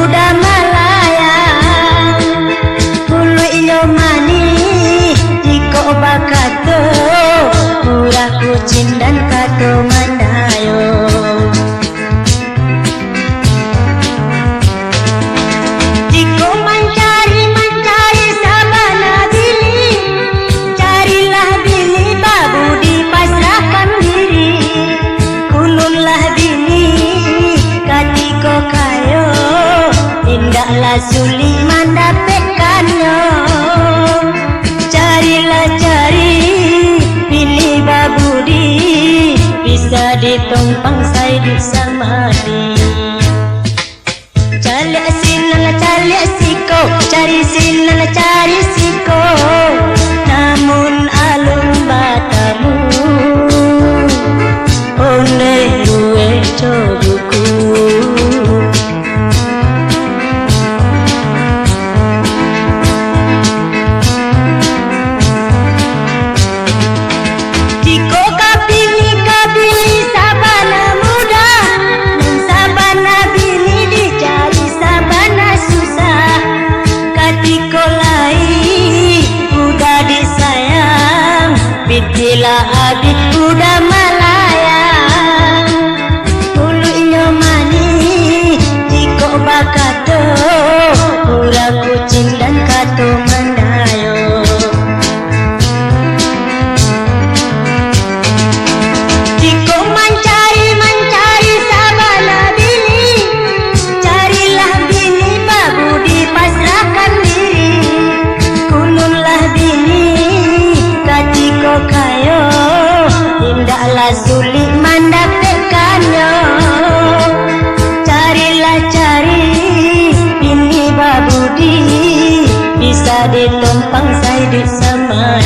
budak Malaya. Hulu iyo mani jiko bakato murah kucing dan kato mandayo. Jiko mencari sabana bili, carilah bini babu dipasrahkan diri. Kulunlah bini katiko kayo, tindaklah sulit mendapatkannya. Carilah cari bini babudi, bisa ditumpang saya di samadi. Cari siko, cari sinan cari siko, namun alung batamu onde duwe cobuku. Jiko kabili sabana muda, dan sabana bini dicari sabana susah. Katiko lai udah disayang, bitilah adik budak Malaya. Hulu inyo mani jiko bakato murah kucing dan kato mandayo. Jiko mencari sabana bini, carilah bini babu dipasrahkan diri. Kulunlah bini katiko kayo, tindaklah sulit mendapatkannya. Carilah cari bini babudi, bisa ditumpang saya di sama.